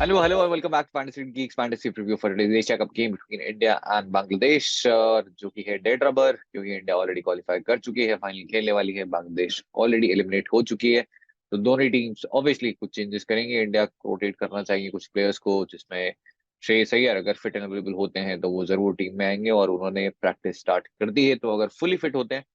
Hello, hello, and welcome back to Fantasy Geeks Fantasy Preview for today's Asia Cup game between India and Bangladesh, जो कि है dead rubber क्योंकि India already qualify कर चुकी है, final खेलने वाली है, बांग्लादेश ऑलरेडी एलिमिनेट हो चुकी है। तो दोनों टीम्स ऑब्वियसली कुछ चेंजेस करेंगे। इंडिया को रोटेट करना चाहिए कुछ प्लेयर्स को, जिसमें श्रेयस अय्यर अगर फिट एंड अवेलेबल होते हैं तो वो जरूर टीम में आएंगे, और उन्होंने प्रैक्टिस स्टार्ट कर दी है, तो अगर फुली फिट होते हैं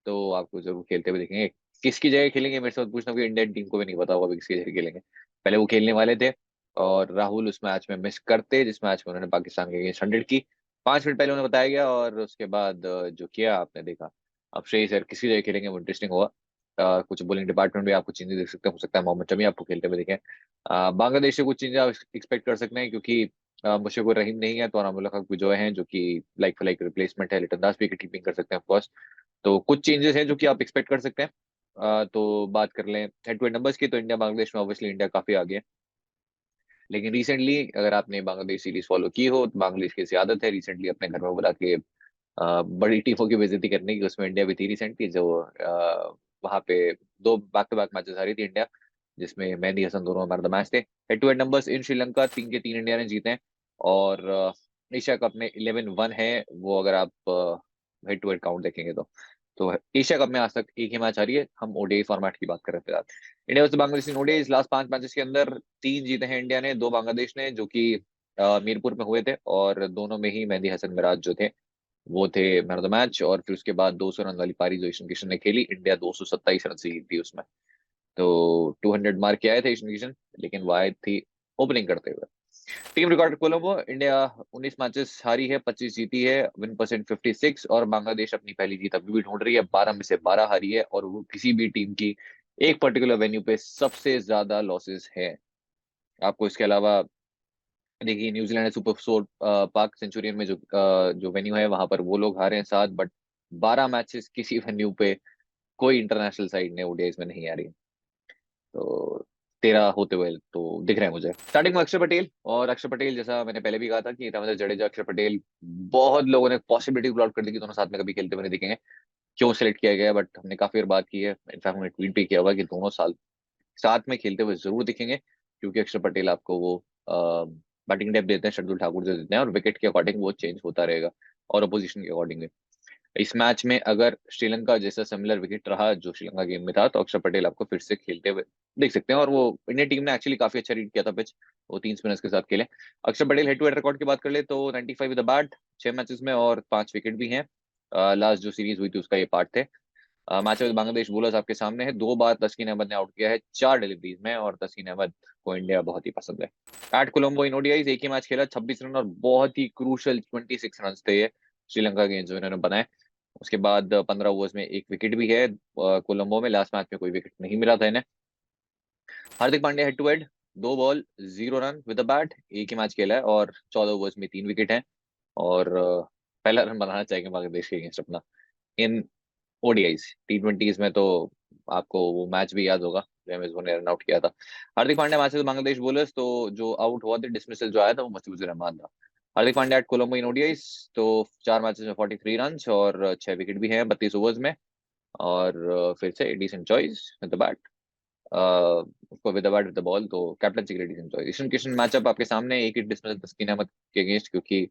तो आपको जरूर खेलते हुए देखेंगे। किसकी जगह खेलेंगे मेरे से मत पूछना, क्योंकि इंडियन टीम को भी नहीं पता होगा किसकी जगह खेलेंगे। पहले वो खेलने वाले थे और राहुल उस मैच में मिस करते जिस मैच में उन्होंने पाकिस्तान के अगेंस्ट 100 की 5 मिनट पहले उन्हें बताया गया, और उसके बाद जो किया आपने देखा। अब श्रेयस अय्यर किसी जगह खेलेंगे वो इंटरेस्टिंग होगा। कुछ बॉलिंग डिपार्टमेंट में आपको चेंजेस देख सकते हैं, हो सकता है मोहम्मद शमी आपको खेलते हुए देखें। बांग्लादेश से कुछ चेंजेस आप एक्सपेक्ट कर सकते हैं, क्योंकि मुशफिकुर रहीम नहीं है तो अनामुल्लाह हक जो है, जो कि लाइक फॉर लाइक रिप्लेसमेंट है। लिटन दास भी कीपिंग कर सकते हैं ऑफकोर्स। तो कुछ चेंजेस हैं जो कि आप एक्सपेक्ट कर सकते हैं। तो बात कर लें हेड टू हेड नंबर्स की, तो इंडिया बांग्लादेश में ऑब्वियसली इंडिया काफी आगे है। लेकिन रिसेंटली अगर आपने बांग्लादेश सीरीज फॉलो की हो तो बांग्लादेश की ऐसी आदत है रिसेंटली अपने घर में बुला के बड़ी टीमों की बेइज्जती करने की। उसमें इंडिया भी थी रिसेंटली, जो वहां पे दो बैक टू बैक मैचेस हारी थी इंडिया, जिसमें मेहदी हसन दोनों मैन ऑफ द मैच थे। Head to head numbers in Sri Lanka 3 के 3 इंडिया ने जीते हैं, और एशिया कप में 11-1 है वो, अगर आप हेड टू हेड काउंट देखेंगे तो एशिया कप में आज तक एक ही मैच हारी है। हम ओडीआई फॉर्मेट की बात कर रहे थे। India versus Bangladesh in ODI last 5 matches के अंदर 3 जीते हैं इंडिया ने, 2 बांग्लादेश ने, जो कि मीरपुर में हुए थे, और दोनों में ही मेहदी हसन मिराज जो थे वो थे मैन ऑफ द मैच। और फिर उसके बाद 200 रन वाली पारी जो ईशान किशन ने खेली, इंडिया 227 रन से जीती उसमें। तो 200 मार के आए थे ईशान किशन, लेकिन वो आए थी ओपनिंग करते हुए। Team record Colombo, India 19 matches हारी है, 25 जीती है, विन परसेंट 56। और बांग्लादेश अपनी पहली जीत अभी भी ढूंढ रही है, 12 में से 12 हारी है, और वो किसी भी टीम की एक पर्टिकुलर वेन्यू पे सबसे ज्यादा लॉसेस है। आपको इसके अलावा देखिए, न्यूजीलैंड है सुपर फोर पार्क सेंचुरियन में, जो वेन्यू है वहां पर वो लोग हारे हैं 7, बट 12 मैचेस किसी वेन्यू पे कोई इंटरनेशनल साइड ने ओडीआईज में नहीं आ रही। तो 13 होते हुए तो दिख रहे हैं मुझे। स्टार्टिंग में अक्षर पटेल, और अक्षर पटेल जैसा मैंने पहले भी कहा था कि रविंद्र जडेजा अक्षर पटेल, बहुत लोगों ने पॉसिबिलिटी प्लॉट कर दी कि दोनों साथ में कभी खेलते हुए नहीं दिखेंगे, क्यों सिलेक्ट किया गया, बट हमने काफी बार बात की है। इनफैक्ट हमने ट्वीट भी किया हुआ कि दोनों साल साथ में खेलते हुए जरूर दिखेंगे, क्योंकि अक्षर पटेल आपको वो बैटिंग डेप्थ देते हैं, शार्दुल ठाकुर जो देते हैं, और विकेट के अकॉर्डिंग वो चेंज होता रहेगा, और अपोजिशन के अकॉर्डिंग। इस मैच में अगर श्रीलंका जैसा सिमिलर विकेट रहा जो श्रीलंका गेम में था, तो अक्षर पटेल आपको फिर से खेलते हुए देख सकते हैं। और वो इंडियन टीम ने एक्चुअली काफी अच्छा रीड किया था पिच, वो 3 स्पिनर्स के साथ खेले। Axar Patel head to head record की बात कर ले तो 95 विद द बैट 6 मैचेस में, और 5 विकेट भी हैं। लास्ट जो सीरीज हुई थी उसका ये पार्ट थे। मैच में बांग्लादेश बोलर्स आपके सामने है, 2 बार तस्कीन अहमद ने आउट किया है 4 डिलीवरीज में, और तस्कीन अहमद को इंडिया बहुत ही पसंद है। एट कोलंबो इन ओडीआईज एक ही मैच खेला, 26 रन, और बहुत ही क्रूशल 26 रन थे ये श्रीलंका के जो इन्होंने बनाए। उसके बाद 15 ओवर्स में 1 विकेट भी है। कोलंबो में लास्ट मैच में कोई विकेट नहीं मिला था इन्हें। Hardik Pandya head to head, 2 ball 0 run with the bat, एक ही मैच खेला है, और 14 ओवर्स में 3 विकेट है। और पहला रन बनाना चाहेंगे बांग्लादेश के अगेंस्ट अपना इन ओडीआईज। T20s में तो आपको वो मैच भी याद होगा जो एम एस धोनी ने रन आउट किया था। हार्दिक पांड्या मैचेस बांग्लादेश बोलर्स, तो जो आउट हुआ था, डिसमिसल जो आया था, वो मुस्तफिजुर रहमान था। Hardik Pandya at Colombo in ODIs, तो 4 मैचेस में 43 रन और 6 विकेट भी हैं 32 ओवर्स में। और फिर से decent choice with the bat, उसको with the bat with the ball, तो कैप्टनसी के लिए decent choice. Ishan Kishan matchup आपके सामने, एक ही डिसमिसल तस्कीन अहमद के अगेंस्ट, क्योंकि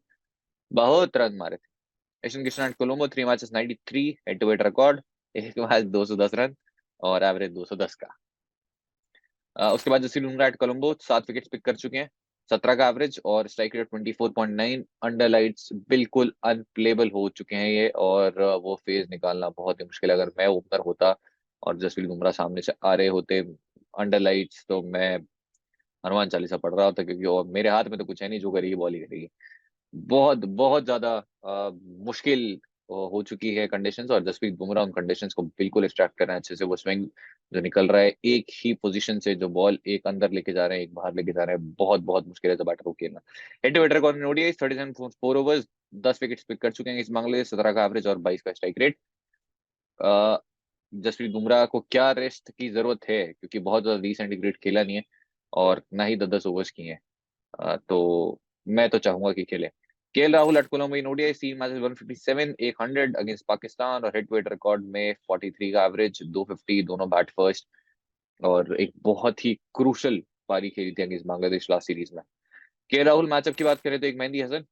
बहुत रन मारे थे। Ishan Kishan at Colombo 3 matches 93 head to head record, एक मैच 210 रन और एवरेज 210 का। उसके बाद Jasprit Bumrah at Colombo 7 wicket pick कर चुके हैं, 17 का एवरेज, और स्ट्राइक रेट 24.9। अंडर लाइट्स बिल्कुल अनप्लेबल हो चुके हैं ये, और वो फेज निकालना बहुत ही मुश्किल है। अगर मैं ओपनर होता और जसप्रीत बुमराह सामने से आ रहे होते अंडर लाइट्स, तो मैं हनुमान चालीसा पढ़ रहा होता, क्योंकि और मेरे हाथ में तो कुछ है नहीं, जो करेगी बॉल ही करेगी। बहुत बहुत ज्यादा मुश्किल हो चुकी है कंडीशंस, और जसप्रीत बुमराह उन कंडीशंस को बिल्कुल एक्सट्रैक्ट कर रहे हैं अच्छे से। वो स्विंग जो निकल रहा है एक ही पोजीशन से, जो बॉल एक अंदर लेके जा रहे हैं एक बाहर लेके जा रहे हैं, बहुत बहुत मुश्किल है बैटर को खेलना। Head to head record ODI 37 4 overs, 10 wicket pick कर चुके हैं इस बांग्लादेश, 17 का एवरेज और 22 का स्ट्राइक रेट। जसप्रीत बुमराह को क्या रेस्ट की जरूरत है, क्योंकि बहुत ज्यादा रिसेंट क्रिकेट खेला नहीं है, और ना ही 10-10 ओवर्स की है। तो मैं तो चाहूंगा कि खेले। KL Rahul at Colombo in ODI 3 matches 157 एक 100 अगेंस्ट पाकिस्तान, और हेड टू हेड रिकॉर्ड में 43 का एवरेज, 250, दोनों बैट फर्स्ट, और एक बहुत ही क्रूशल पारी खेली थी अगेंस्ट बांग्लादेश लास्ट सीरीज में। के राहुल मैचअप की बात करें तो एक मेहंदी हसन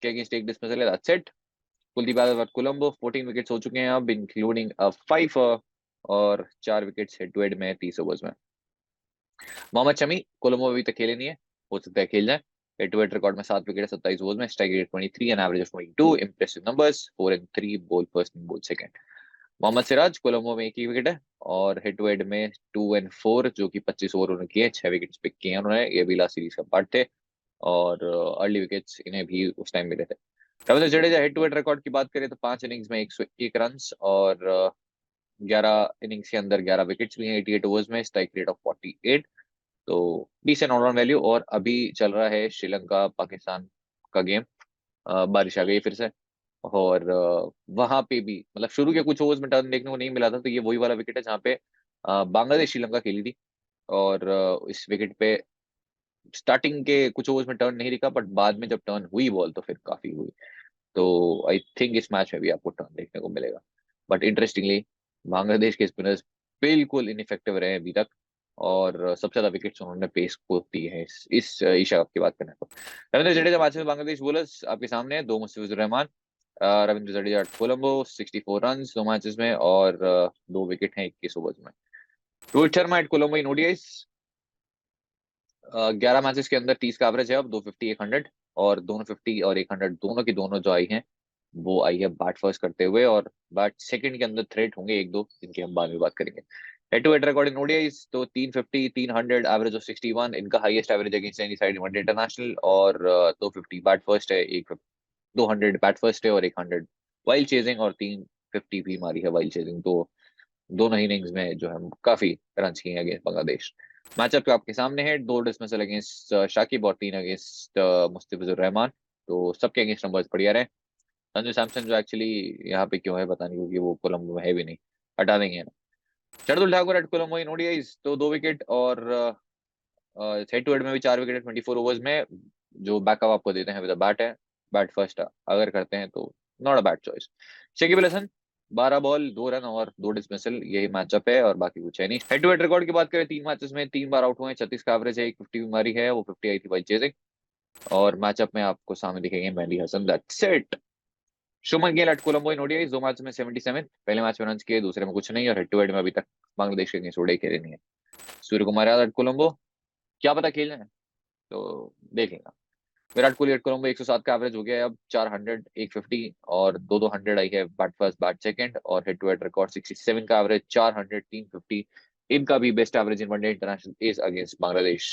के अगेंस्ट एक डिसमिसल है, that's it. Kuldeep Yadav Colombo 14 wickets हो चुके हैं अब, इंक्लूडिंग 5 और 4 विकेट्स हेड टू हेड में 30 ओवर्स में। मोहम्मद शमी कोलंबो अभी तक खेले नहीं है, हो सकता है खेल जाए। हेड टू हेड रिकॉर्ड में 7 विकेट 27 ओवर्स में, strike rate 23 and average of 22, impressive numbers 4 and 3, ball first and ball second. Mohammed Siraj Colombo में एक ही विकेट है और हेड टू हेड में 2 एंड 4, जो कि 25 ओवर उन्होंने किए, 6 विकेट पिक किए हैं उन्होंने, ये भी लास्ट सीरीज का पार्ट थे और अर्ली विकेट्स इन्हें भी उस टाइम मिले थे। Ravindra Jadeja head to head record की बात करें तो 5 इनिंग्स में 101 रन और 11 इनिंग्स के अंदर 11 विकेट्स भी हैं 88 ओवर्स में, स्ट्राइक रेट ऑफ 48, तो डिसेंट ऑलराउंड वैल्यू। और अभी चल रहा है श्रीलंका पाकिस्तान का गेम, बारिश आ गई फिर से और वहां पे भी मतलब शुरू के कुछ ओवर्स में टर्न देखने को नहीं मिला था, तो ये वही वाला विकेट है जहाँ पे बांग्लादेश श्रीलंका खेली थी और इस विकेट पे स्टार्टिंग के कुछ ओवर्स में टर्न नहीं दिखा, बट बाद में जब टर्न हुई बॉल तो फिर काफी हुई। तो आई थिंक इस मैच में भी आपको टर्न देखने को मिलेगा। बट इंटरेस्टिंगली बांग्लादेश के स्पिनर्स बिल्कुल इनइफेक्टिव रहे अभी तक और सबसे ज्यादा विकेट्स उन्होंने पेस को दी है इस एशिया कप की बात करें तो। रविंद्र जडेजा मैच में बांग्लादेश बॉलर्स आपके सामने हैं, 2 मुस्तफिजुर रहमान। रविंद्र जडेजा कोलंबो 64 रन 2 मैचेस में और 2 विकेट हैं 21 ओवर्स में। रोहित शर्मा एट कोलंबो इन ओडीआईस, 11 मैचेस के अंदर 30 का एवरेज है अब, 250 100 और दोनों 50 और 100 दोनों की दोनों जो आई हैं वो आई है बैट फर्स्ट करते हुए, और बैट सेकंड के अंदर थ्रेट होंगे एक दो जिनकी हम बाद में बात करेंगे। Head to head record in ODIs तो 350 300 एवरेज ऑफ 61, इनका highest average against any side one day international, और 250 बैट फर्स्ट है, एक 200 बैट फर्स्ट है और 100 वाइल्ड चेजिंग, और 350 भी मारी है वाइल्ड चेजिंग, तो दोनों ही इनिंग्स में जो है काफी रन किए अगेंस्ट बांग्लादेश। मैचअप तो आपके सामने है, 2 डिसमिसल अगेंस्ट शाकिब और 3 अगेंस्ट मुस्तफिजुर रहमान, तो सबके अगेंस्ट नंबर्स बढ़िया रहे। संजू सैमसन जो एक्चुअली यहाँ पे क्यों है पता नहीं, क्योंकि वो कोलंबो में है भी नहीं, हटा देंगे ना। शार्दुल ठाकुर एट कोलंबो इन ओडीआईस तो 2 विकेट और हेड टू हेड में भी 4 विकेट 24 ओवर्स में, जो बैकअप आपको देते हैं विद बैट है, बैट फर्स्ट अगर करते हैं तो not a bad choice. Shakib Al Hasan 12 ball 2 run और 2 डिसमिसल, यही मैचअप है और बाकी कुछ है नहीं। हेड टू हेड रिकॉर्ड की बात करें, 3 मैचेस में 3 बार आउट हुए हैं, 36 का एवरेज है, एक 50 मारी है, वो 50 आई थी बाई चेजिंग, और मैचअप में आपको सामने दिखेंगे Mehidy Hasan, that's it. Shubman Gill at Colombo in ODI 2 match में 77, पहले मैच में रन किए, दूसरे में कुछ नहीं, और हेड टू हेड में अभी तक बांग्लादेश के अगेंस्ट ओडीआई खेले नहीं है। सूर्य कुमार यादव एट कोलंबो, क्या पता खेल जाए तो देख लेना। विराट कोहली एट कोलंबो 107 का एवरेज हो गया है अब, 400 150 और 200 आई है बैट फर्स्ट बैट सेकंड, और हेड टू हेड रिकॉर्ड 67 का एवरेज, 400 350, इनका भी best average in one day international is against Bangladesh.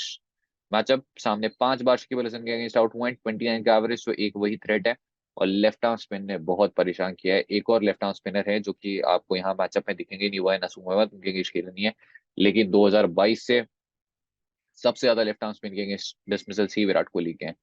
Matchup सामने 5 बार शकीब अल हसन के अगेंस्ट आउट हुए हैं, 29 का एवरेज, तो एक वही थ्रेट है, और लेफ्ट आर्म स्पिन ने बहुत परेशान किया है। एक और लेफ्ट आर्म स्पिनर है जो कि आपको यहाँ मैचअप में दिखेंगे नहीं, हुआ है नसूम अहमद, उनके अगेंस्ट खेला नहीं है, लेकिन 2022 से सबसे ज्यादा लेफ्ट आर्म स्पिन के अगेंस्ट डिसमिसल्स ही विराट कोहली के हैं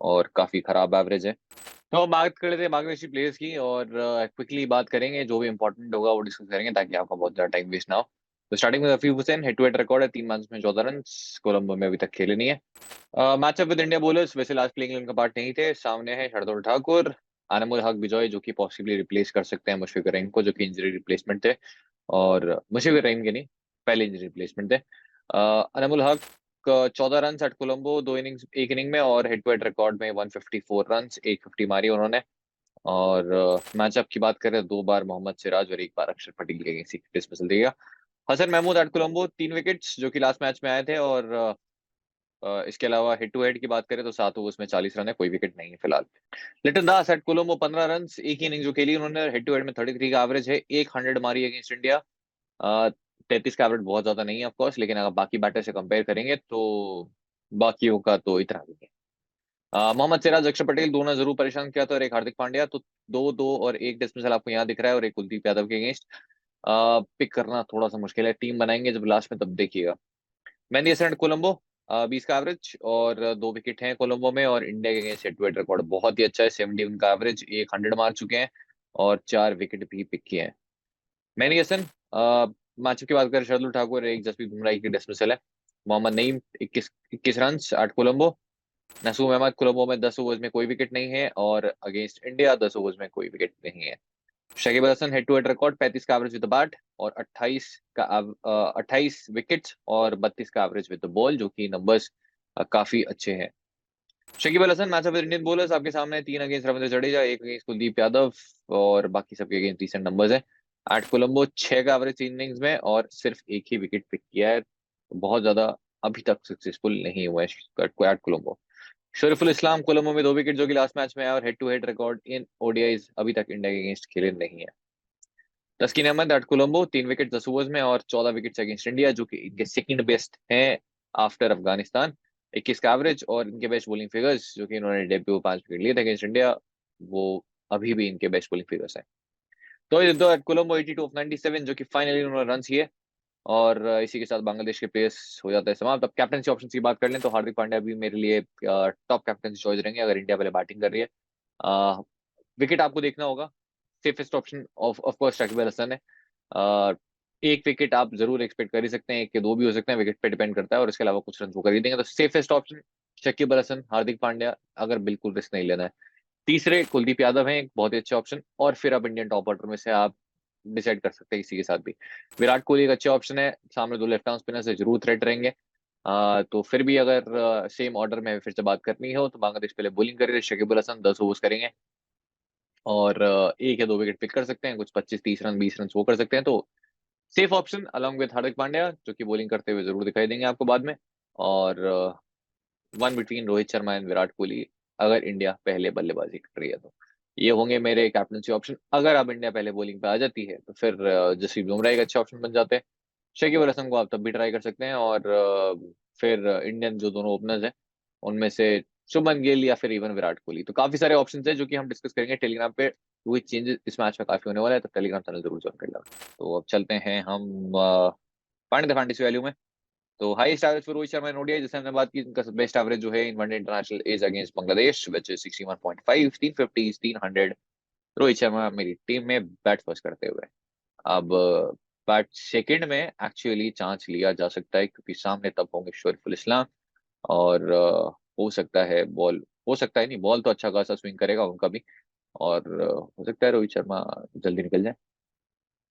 और काफी खराब एवरेज है। तो हम बात कर लेते हैं बांग्लादेशी प्लेयर्स की और क्विकली बात करेंगे, जो भी इंपॉर्टेंट होगा वो डिस्कस करेंगे ताकि आपका बहुत ज्यादा टाइम वेस्ट ना हो। तो स्टार्टिंग में Rafiq Hussain, head to head record है 3 मैच में 14 रन, कोलंबो में अभी तक खेले नहीं है। मैचअप विद इंडिया बॉलर्स, वैसे लास्ट प्लेइंग इलेवन का पार्ट नहीं थे, सामने है शार्दुल ठाकुर, अनमोल हक बिजॉय जो कि पॉसिबली रिप्लेस कर सकते हैं मुशफिक रहीम को, जो कि इंजरी रिप्लेसमेंट थे, और मुशफिक रहीम के नहीं, पहले इंजरी रिप्लेसमेंट थे। अनमोल हक 14 रन एट कोलंबो, 2 इनिंग्स एक इनिंग में, और हेड टू हेड रिकॉर्ड में 154 रन, 150 मारी उन्होंने। और मैचअप की बात करें, 2 बार मोहम्मद सिराज और 1 बार अक्षर पटेल के अगेंस्ट डिसमिसल दिया। हसन महमूद एट कोलंबो 3 विकेट्स जो कि लास्ट मैच में आए थे, और इसके अलावा हेड टू हेड की बात करें तो 7 ओवर्स में 40 रन है, कोई विकेट नहीं है फिलहाल। लिटन दास एट कोलंबो 15 रन, एक ही इनिंग जो खेली उन्होंने, हेड टू हेड में 33 का एवरेज है, 100 मारी अगेंस्ट इंडिया। 33 का एवरेज बहुत ज्यादा नहीं है ऑफकोर्स, लेकिन अगर बाकी बैटर से कंपेयर करेंगे तो बाकियों का तो इतना भी नहीं है। मोहम्मद सिराज अक्षर पटेल दोनों जरूर परेशान किया था, और एक हार्दिक पांड्या, तो 2-2 और एक डिसमिसल आपको यहाँ दिख रहा है, और एक कुलदीप यादव के अगेंस्ट पिक करना थोड़ा सा मुश्किल है, टीम बनाएंगे जब लास्ट में तब देखिएगा। मेहंदी हसन कोलंबो 20 का एवरेज और 2 विकेट हैं कोलंबो में, और इंडिया के against head to head record बहुत ही अच्छा है, 71 का एवरेज, 100 मार चुके हैं और 4 विकेट भी पिक किए हैं। मेहंदी हसन मैच की बात करें, शार्दुल ठाकुर एक, जसप्रीत बुमराह की डिसमिसल है। मोहम्मद नईम 21 रन आठ कोलंबो। नसूम अहमद कोलंबो में 10 ओवर्स में कोई विकेट नहीं है, और अगेंस्ट इंडिया 10 ओवर्स में कोई विकेट नहीं है। Shakib Al Hasan head to head record 35 का एवरेज विद द बैट और 28 विकेट्स और 32 का एवरेज विद द बॉल, जो कि नंबर्स काफी अच्छे हैं। Shakib Al Hasan match of Indian bowlers आपके सामने 3 अगेंस्ट रविंद्र जडेजा, 1 अगेंस्ट कुलदीप यादव और बाकी सबके अगेंस्ट डिसेंट नंबर्स है। एट कोलंबो 6 का एवरेज 3 इनिंग्स में और सिर्फ एक ही विकेट पिक किया है, तो बहुत ज्यादा अभी तक सक्सेसफुल नहीं हुआ है एट कोलंबो। शरीफुल इस्लाम कोलंबो में 2 विकेट जो कि लास्ट मैच में है, और head to head record in ODIs अभी तक इंडिया के अगेंस्ट खेले नहीं है। Taskin Ahmed at Colombo 3 wicket 10 overs में और 14 विकेट अगेंस्ट इंडिया, जो कि इनके सेकंड बेस्ट हैं आफ्टर अफगानिस्तान। 21 का एवरेज और इनके बेस्ट बॉलिंग फिगर्स, जो कि इन्होंने डेब्यू 5 विकेट लिए थे अगेंस्ट इंडिया, वो अभी भी इनके बेस्ट बॉलिंग फिगर्स हैं। तो ये दो एट कोलंबो 82 ऑफ 97, जो कि फाइनली उन्होंने रन किए, और इसी के साथ बांग्लादेश के प्लेयर्स हो जाता है समाप्त। अब कैप्टनसी ऑप्शन की बात कर लें तो हार्दिक पांड्या भी मेरे लिए टॉप कैप्टनसी चॉइस रहेंगे अगर इंडिया पहले बैटिंग कर रही है। विकेट आपको देखना होगा, safest option of course Shakib Al Hasan है। अह, एक विकेट आप जरूर एक्सपेक्ट कर ही सकते हैं, एक के दो भी हो सकते हैं, विकेट पे डिपेंड करता है, और इसके अलावा कुछ रन वो कर ही देंगे। तो सेफेस्ट ऑप्शन शकीब अल हसन, हार्दिक पांड्या, अगर बिल्कुल रिस्क नहीं लेना है। तीसरे कुलदीप यादव हैं, एक बहुत ही अच्छा ऑप्शन, और फिर अब इंडियन टॉप ऑर्डर में से आप डिसाइड कर सकते हैं किसी के साथ भी। विराट कोहली एक अच्छा ऑप्शन है, सामने दो लेफ्ट आर्म स्पिनर से जरूर थ्रेट रहेंगे। तो फिर भी अगर सेम ऑर्डर में फिर से बात करनी हो तो बांग्लादेश पहले बॉलिंग करेगी, शकीब अल हसन 10 ओवर्स करेंगे और एक या दो विकेट पिक कर सकते हैं, कुछ 25-30 रन 20 रन वो कर सकते हैं। तो safe option along with Hardik Pandya, जो कि बॉलिंग करते हुए जरूर दिखाई देंगे आपको बाद में, और one between Rohit Sharma and Virat Kohli अगर इंडिया पहले बल्लेबाजी कर रही है तो। ये होंगे मेरे कैप्टनसी ऑप्शन। अगर अब इंडिया पहले बॉलिंग पे आ जाती है तो फिर जसप्रीत बुमराह एक अच्छे ऑप्शन बन जाते हैं। शकीब अल हसन को आप तब भी ट्राई कर सकते हैं, और फिर इंडियन जो दोनों ओपनर्स हैं उनमें से शुभमन गिल या फिर इवन विराट कोहली। तो काफी सारे ऑप्शंस हैं जो कि हम डिस्कस करेंगे टेलीग्राम पे, क्योंकि चेंजेस इस मैच में काफी होने वाला है, तो टेलीग्राम चैनल जरूर ज्वाइन कर लेना। तो अब चलते हैं हम पांड्या फैंटेसी वैल्यू में। तो highest average for Rohit Sharma in ODI, जैसे हमने बात की, इनका बेस्ट एवरेज जो है इन one day international is against Bangladesh which is 61.5, 350, 300। Rohit Sharma मेरी टीम में बैट फर्स्ट करते हुए। अब बैट सेकंड में एक्चुअली चांस लिया जा सकता है, क्योंकि सामने तब होंगे शरीफुल इस्लाम, और हो सकता है बॉल, हो सकता है नहीं, बॉल तो अच्छा खासा स्विंग करेगा उनका भी, और हो सकता है रोहित शर्मा जल्दी निकल जाए,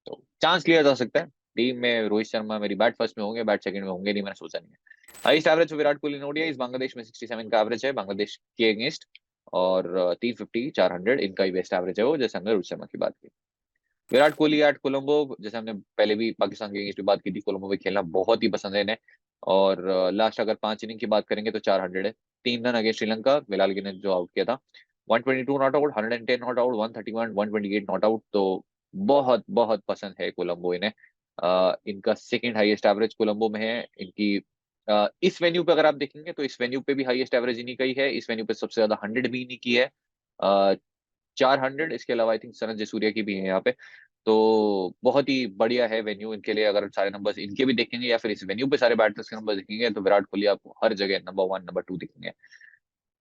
तो चांस लिया जा सकता है। टीम में रोहित शर्मा मेरी बैट फर्स्ट में होंगे, बैट सेकंड में होंगे नहीं, मैंने सोचा नहीं है। हाईएस्ट एवरेज विराट कोहली ने ओडीआई, इस बांग्लादेश में 67 का एवरेज है बांग्लादेश के अगेंस्ट, और 350 400 इनका ही बेस्ट एवरेज है वो, जैसे हमने रोहित शर्मा की बात की। विराट कोहली एट कोलंबो, जैसे हमने पहले भी पाकिस्तान के अगेंस्ट भी बात की थी, कोलंबो में खेलना बहुत ही पसंद है इन्हें, और लास्ट अगर 5 इनिंग की बात करेंगे तो 400 है। 3 रन अगेंस्ट श्रीलंका, बिलाल ने जो आउट किया था। 122 not out, 110 not out, 131, 128 not out, तो बहुत बहुत पसंद है कोलंबो इन्हें। इनका सेकंड हाईएस्ट एवरेज कोलंबो में है इनकी। इस वेन्यू पे अगर आप देखेंगे तो इस वेन्यू पे भी हाईएस्ट एवरेज इन्हीं का ही है, इस वेन्यू पे सबसे ज्यादा 100 भी इन्हीं की है, 400। इसके अलावा आई थिंक सनत जयसूर्या की भी है यहाँ पे। तो बहुत ही बढ़िया है वेन्यू इनके लिए, अगर सारे नंबर्स इनके भी देखेंगे या फिर इस वेन्यू पे सारे बैटर्स के नंबर देखेंगे तो विराट कोहली आपको हर जगह नंबर 1 नंबर 2 दिखेंगे।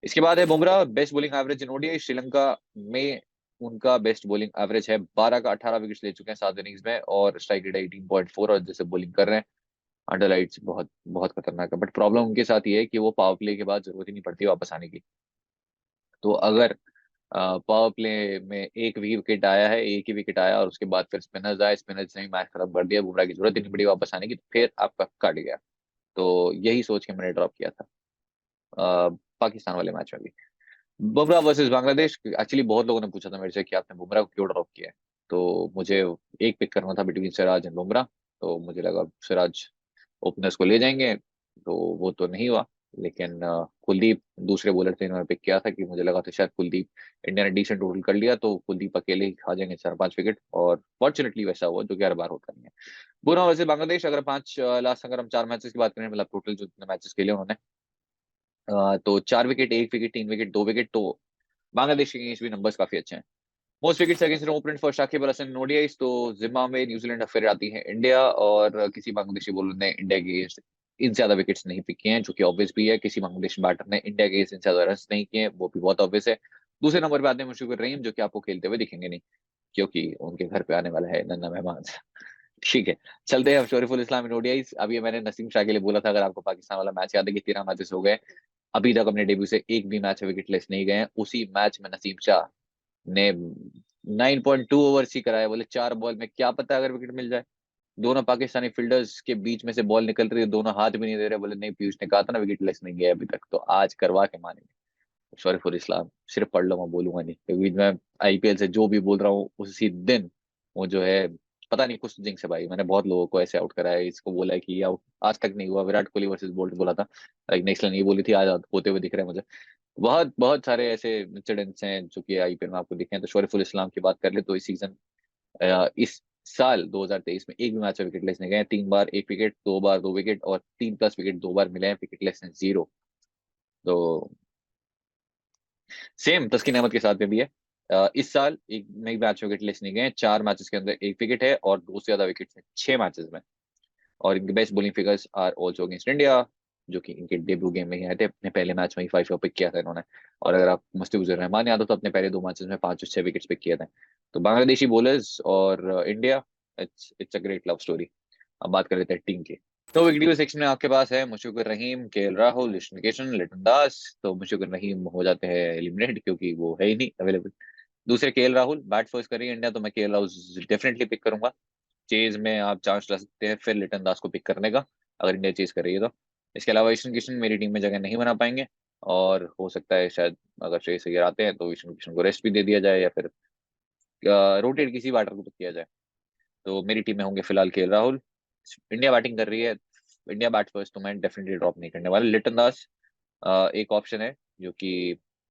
इसके बाद है Bumrah, best bowling average in ODI Sri Lanka में। उनका बेस्ट बॉलिंग एवरेज है 12 का, 18 विकेट्स ले चुके हैं 7 इनिंग्स में, और स्ट्राइक रेट 18.4, और जैसे बॉलिंग कर रहे हैं अंडर लाइट्स बहुत बहुत खतरनाक है। बट प्रॉब्लम उनके साथ ये है कि वो पावर प्ले के बाद जरूरत ही नहीं पड़ती वापस आने की। तो अगर पावर प्ले में एक भी विकेट आया है, एक ही विकेट आया और उसके बाद फिर स्पिनर्स आए, स्पिनर्स ने मैच खत्म कर दिया, बुमराह की जरूरत ही नहीं पड़ी वापस आने की, तो फिर आपका कट गया। तो यही सोच के मैंने ड्रॉप किया था पाकिस्तान वाले मैच में भी। बुमराह वर्सेस बांग्लादेश, एक्चुअली बहुत लोगों ने पूछा था मेरे से कि आपने बुमराह को क्यों ड्रॉप किया है, तो मुझे एक पिक करना था बिटवीन सिराज एंड बुमराह, तो मुझे लगा सिराज ओपनर्स को ले जाएंगे, तो वो तो नहीं हुआ। लेकिन कुलदीप दूसरे बॉलर थे, इन्होंने पिक किया था कि मुझे लगा था शायद कुलदीप, इंडिया ने डिसेंट टोटल कर लिया तो कुलदीप अकेले ही खा जाएंगे 4-5 विकेट, और फॉर्चुनेटली वैसा हुआ, जो कि हर बार होता नहीं है। बुरा वैसे बांग्लादेश, अगर पांच लास्ट अगर हम 4 मैचेस की बात करें, मतलब टोटल जो मैचेस खेले उन्होंने, तो 4 विकेट, 1 विकेट, 3 विकेट, 2 विकेट, तो बांग्लादेश के अगेंस्ट भी नंबर्स काफी अच्छे हैं। Most wickets against opponent for Shakib Al Hasan ODIs, तो जिम्मा में न्यूजीलैंड फिर आती है इंडिया, और किसी बांग्लादेशी बॉलर ने इंडिया के अगेंस्ट इन ज्यादा विकेट्स नहीं पिक किए हैं, जो कि ऑब्वियस भी है। किसी बांग्लादेशी बैटर ने इंडिया के अगेंस्ट इन ज्यादा रन नहीं किए, वो भी बहुत ऑब्वियस है। दूसरे नंबर पे आते हैं मुशफिकुर रहीम, जो कि आपको खेलते हुए दिखेंगे नहीं, क्योंकि उनके घर पे आने वाला है नन्ना मेहमान। ठीक है, चलते हैं अब शरीफुल इस्लाम इन ओडीआईज। अभी मैंने नसीम शाह के लिए बोला था, अगर आपको पाकिस्तान वाला मैच याद है कि 13 मैचेस हो गए, अभी तक अपने डेब्यू से एक भी मैच विकेट लेस नहीं गए हैं। उसी मैच में नसीम शाह ने 9.2 ओवर्स ही कराए, बोले 4 बॉल में क्या पता अगर विकेट मिल जाए। दोनों पाकिस्तानी फील्डर्स के बीच में से बॉल निकल रही है, दोनों हाथ भी नहीं दे रहे, बोले नहीं पीयूष ने कहा था ना विकेट लेस नहीं गया अभी तक, तो आज करवा के मानेंगे। शरीफुल इस्लाम सिर्फ पढ़ लो, मैं बोलूंगा नहीं, क्योंकि मैं आईपीएल से जो भी बोल रहा हूँ उसी दिन वो जो है, पता नहीं कुछ जिंक्स है भाई, मैंने बहुत लोगों को ऐसे आउट कराया है, इसको बोला है कि ये आउट आज तक नहीं हुआ, विराट कोहली वर्सेस बोल्ट बोला था, लाइक नेक्स्ट लाइन ये बोली थी, आज होते हुए दिख रहे हैं मुझे। बहुत बहुत सारे ऐसे इंसिडेंट्स हैं जो कि आईपीएल में आपको दिखे हैं। तो शरीफुल इस्लाम की बात कर ले तो इस सीजन, इस साल 2023 में एक भी मैच में विकेट लेस नहीं गए, 3 बार 1 विकेट, 2 बार 2 विकेट, और 3+ विकेट 2 बार मिले हैं, विकेट लेस हैं 0। तो सेम तस्कीन अहमद के साथ में भी है। इस साल एक नई मैच में विकेट लेस नहीं गए, 4 मैचेस के अंदर 1 विकेट है और 2 से ज्यादा विकेट है 6 मैचेस में। और इनके best bowling figures are also against India, जो कि इनके डेब्यू गेम में ही आए थे, अपने पहले मैच में ही 5 पिक किया था इन्होंने। और अगर आप मुस्तफिजुर रहमान याद हो तो अपने पहले 2 मैचेस में 5 और 6 विकेट पिक किए थे। तो बांग्लादेशी बॉलर्स और India, it's it's a great love story. अब बात कर लेते हैं टीम की। तो वीडियो सेक्शन में आपके पास है मुशफिकुर रहीम, केएल राहुल, ईशान किशन, लिटन दास। तो मुशफिकुर रहीम हो जाते हैं एलिमिनेट क्योंकि वो है ही नहीं अवेलेबल। दूसरे केएल राहुल, बैट फर्स्ट करेंगे इंडिया तो मैं केएल राहुल डेफिनेटली पिक करूंगा। चेज में आप चांस ला सकते हैं फिर लिटन दास को पिक करने का, अगर इंडिया चेज कर रही है तो। इसके अलावा ईशान किशन मेरी टीम में जगह नहीं बना पाएंगे, और हो सकता है शायद अगर श्रेयस अय्यर आते हैं तो ईशान किशन को रेस्ट भी दे दिया जाए, या फिर रोटेट किसी बैटर को पिक किया जाए। तो मेरी टीम में होंगे फिलहाल केएल राहुल। इंडिया बैटिंग कर रही है, इंडिया बैट फर्स्ट, तो मैं डेफिनेटली ड्रॉप नहीं करने वाला। लिटन दास एक ऑप्शन है, जो कि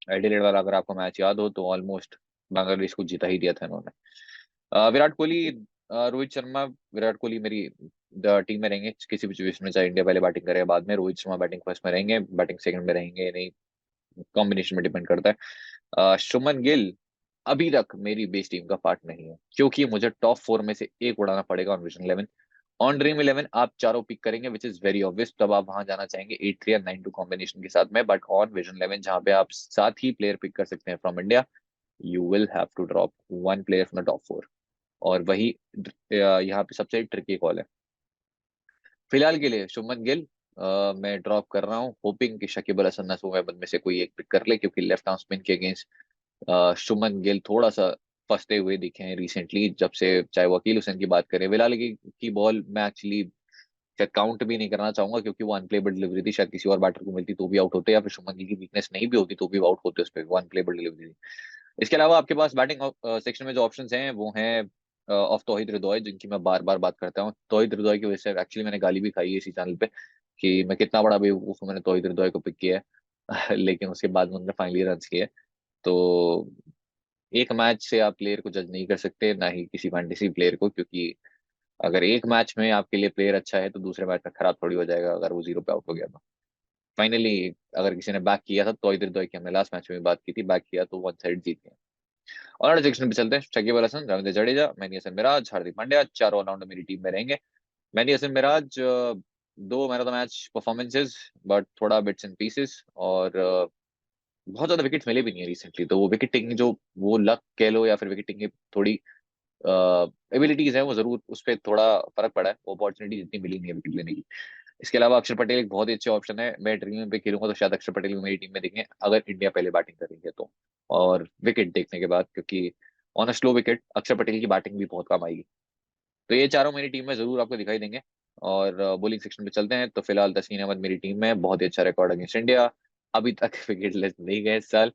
एडिलेड वाला अगर आपको मैच याद हो तो ऑलमोस्ट बांग्लादेश को जीता ही दिया था इन्होंने। विराट कोहली, रोहित शर्मा, विराट कोहली मेरी टीम में रहेंगे किसी भी सिचुएशन में, चाहे इंडिया पहले बैटिंग करे या बाद में। रोहित शर्मा बैटिंग फर्स्ट में रहेंगे, बैटिंग सेकंड में रहेंगे नहीं, कॉम्बिनेशन में डिपेंड करता है। शुभमन गिल अभी तक मेरी बेस टीम का पार्ट नहीं है, क्योंकि मुझे टॉप 4 में से एक उड़ाना पड़ेगा ऑन विजन 11। ऑन ड्रीम 11 आप चारों पिक करेंगे विच इज वेरी ऑब्वियस, तब आप वहां जाना चाहेंगे 8-3 या 9-2 कॉम्बिनेशन के साथ में। बट ऑन विजन 11 जहां पे आप 7 ही प्लेयर पिक कर सकते हैं from India, you will have to drop 1 player from the top 4। और वही यहाँ पे सबसे ट्रिकी कॉल है फिलहाल के लिए, शुभमन गिल मैं ड्रॉप कर रहा हूँ, होपिंग कि शकीब अल हसन नसों में से कोई एक पिक कर ले, क्योंकि लेफ्ट आर्म स्पिन के अगेंस्ट शुभमन गिल थोड़ा सा फंसते हुए दिखे हैं रिसेंटली, जब से चाहे वो अकील हुसैन की बात करें। फिलहाल की बॉल मैं एक्चुअली शायद काउंट भी नहीं करना चाहूंगा, क्योंकि वो अनप्लेबल डिलीवरी थी, शायद किसी और बैटर को मिलती तो भी आउट होते, या फिर शुभमन गिल की वीकनेस नहीं भी होती तो भी आउट होते उस पर, वो अनप्लेबल डिलीवरी थी। इसके अलावा आपके पास बैटिंग सेक्शन में जो ऑप्शंस हैं वो हैं ऑफ तौहीद रिदोई, जिनकी मैं बार बार बात करता हूँ। तौहीद रिदोई की वजह से एक्चुअली मैंने गाली भी खाई है इसी चैनल पे कि मैं कितना बड़ा बेवकूफ हूँ, मैंने तौहीद रिदोई को पिक किया है लेकिन उसके बाद में उन्होंने फाइनली रन किए। तो एक मैच से आप प्लेयर को जज नहीं कर सकते, ना ही किसी फैंटेसी प्लेयर को, क्योंकि अगर एक मैच में आपके लिए प्लेयर अच्छा है तो दूसरे मैच में खराब थोड़ी हो जाएगा अगर वो 0 पे आउट हो गया तो। फाइनली अगर किसी ने बैक किया था तो इधर दो की हमने लास्ट मैच में भी बात की थी, बैक किया तो 1 साइड जीत गया। ऑलराउंड सेक्शन पे चलते हैं। शकीब अल हसन, रविंद्र जडेजा, मैनी हसन मिराज, हार्दिक पांड्या, चारों ऑलराउंडर मेरी टीम में रहेंगे। मैनी हसन मिराज, दो man of the match performances, but थोड़ा बिट्स एंड पीसेस, और बहुत ज्यादा विकेट मिले भी नहीं है रिसेंटली, तो वो विकेट टेकिंग जो वो लक कह लो या फिर विकेट टेकिंग की थोड़ी एबिलिटीज है, वो जरूर उस पर थोड़ा फर्क पड़ा है, वो अपॉर्चुनिटी जितनी मिली नहीं है विकेट लेने की। इसके अलावा अक्षर पटेल एक बहुत ही अच्छे ऑप्शन है, मैं ड्रीम पे खेलूंगा तो शायद अक्षर पटेल भी मेरी टीम में दिखें अगर इंडिया पहले बैटिंग करेंगे तो, और विकेट देखने के बाद, क्योंकि ऑन अ स्लो विकेट अक्षर पटेल की बैटिंग भी बहुत काम आएगी। तो ये चारों मेरी टीम में जरूर आपको दिखाई देंगे। और बॉलिंग सेक्शन पे चलते हैं। तो फिलहाल तस्कीन अहमद मेरी टीम में, बहुत ही अच्छा रिकॉर्ड अगेंस्ट इंडिया, अभी तक विकेट लेस नहीं गए इस साल।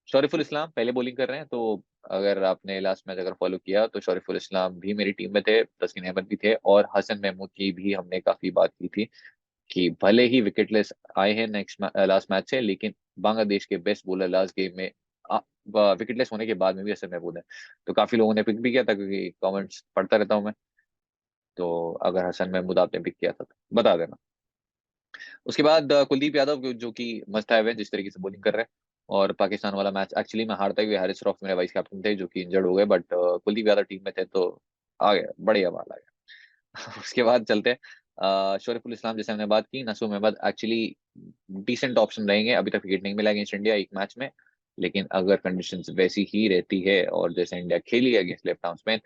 शरीफुल इस्लाम पहले बॉलिंग कर रहे हैं, तो अगर आपने लास्ट मैच अगर फॉलो किया तो शरीफुल इस्लाम भी मेरी टीम में थे, तस्कीन अहमद भी थे, और हसन महमूद की भी हमने काफी बात की थी कि भले ही विकेटलेस आए हैं नेक्स्ट लास्ट मैच से, लेकिन बांग्लादेश के बेस्ट बॉलर लास्ट गेम में विकेटलेस होने के बाद में भी असर महमूद है। तो काफी लोगों ने पिक भी किया था, क्योंकि कमेंट्स पढ़ता रहता हूँ मैं। तो अगर हसन महमूद आपने पिक किया था तो बता देना। उसके बाद कुलदीप यादव जो कि मस्ट हैव है जिस तरीके से बॉलिंग कर रहे हैं। और पाकिस्तान वाला मैच एक्चुअली मैं हारता हुए हैरिस रॉफ मेरे वाइस कैप्टन थे जो कि इंजर्ड हो गए, बट कुलदीप यादव टीम में थे तो आ गया, बढ़िया माल आ गया उसके बाद चलते हैं शरीफुल इस्लाम, जैसे हमने बात की। Nasum Ahmad actually decent option रहेंगे, अभी तक विकेट नहीं मिला अगेंस्ट इंडिया एक मैच में, लेकिन अगर कंडीशंस वैसी ही रहती है और जैसे इंडिया खेली है against left arm spin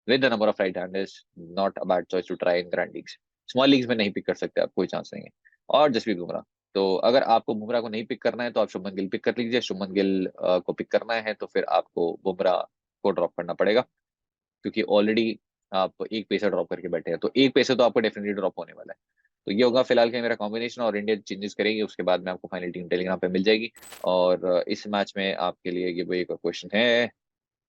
with the number of right handers, not a bad choice to try in grand leagues. Small leagues में नहीं पिक कर सकते आप, कोई चांस नहीं है। और जसप्रीत बुमराह, तो अगर आपको बुमराह को नहीं पिक करना है तो आप शुभमन गिल पिक कर लीजिए। शुभमन गिल को पिक करना है तो फिर आपको बुमराह आपको ड्रॉप करना पड़ेगा, क्योंकि ऑलरेडी आप एक पेसर ड्रॉप करके बैठे हैं, तो एक पेसर तो आपको डेफिनेटली ड्रॉप होने वाला है। तो ये होगा फिलहाल के मेरा कॉम्बिनेशन, और इंडिया चेंजेस करेगी उसके बाद में आपको फाइनल टीम टेलीग्राम पे मिल जाएगी। और इस मैच में आपके लिए ये वो एक क्वेश्चन है,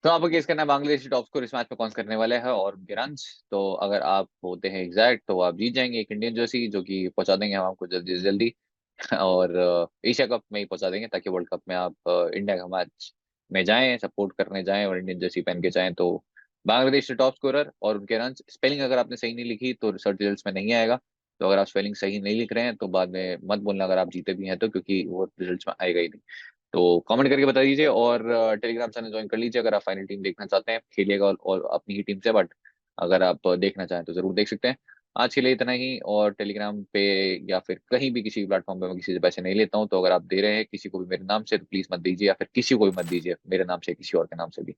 तो आपको गेस करना है बांग्लादेश टॉप स्कोर इस मैच में कौन सा करने वाला है और उनके रन। तो अगर आप होते हैं एग्जैक्ट तो आप जीत जाएंगे एक इंडियन जर्सी, जो कि पहुंचा देंगे हम आपको जल्दी से जल्दी। और एशिया कप में ही पहुंचा देंगे, ताकि वर्ल्ड कप में आप इंडिया का मैच में जाएं, सपोर्ट करने जाएं और इंडियन जर्सी पहन के जाएं। तो बांग्लादेश टॉप स्कोरर और उनके रन, स्पेलिंग अगर आपने सही नहीं लिखी तो रिसर्च रिजल्ट्स में नहीं आएगा। तो अगर आप स्पेलिंग सही नहीं लिख रहे हैं तो बाद में मत बोलना अगर आप जीते भी हैं तो, क्योंकि वो रिजल्ट्स में आएगा ही नहीं। तो कमेंट करके बता दीजिए, और टेलीग्राम चैनल ज्वाइन कर लीजिए अगर आप फाइनल टीम देखना चाहते हैं, खेलिएगा और अपनी ही टीम से, बट अगर आप देखना चाहें तो जरूर देख सकते हैं। आज के लिए इतना ही, और टेलीग्राम पे या फिर कहीं भी किसी प्लेटफॉर्म पे मैं किसी से पैसे नहीं लेता हूँ, तो अगर आप दे रहे हैं किसी को भी मेरे नाम से तो प्लीज मत दीजिए, या फिर किसी को भी मत दीजिए मेरे नाम से, किसी और के नाम से भी,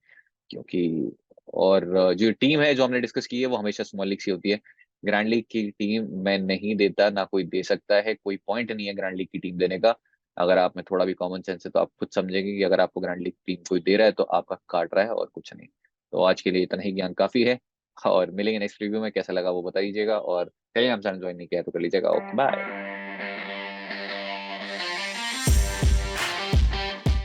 क्योंकि और जो टीम है जो हमने डिस्कस की है वो हमेशा स्मॉल लीग सी होती है। ग्रैंड लीग की टीम मैं नहीं देता, ना कोई दे सकता है, कोई पॉइंट नहीं है ग्रैंड लीग की टीम देने का। अगर आप में थोड़ा भी कॉमन सेंस है तो आप खुद समझेंगे कि अगर आपको ग्रैंड लीग टीम कोई दे रहा है तो आपका काट रहा है और कुछ नहीं। तो आज के लिए इतना ही ज्ञान काफी है, और मिलेंगे नेक्स्ट रिव्यू में। कैसा लगा वो बता दीजिएगा, और टेलीग्राम चैनल ज्वाइन नहीं किया तो कर लीजिएगा। Okay bye.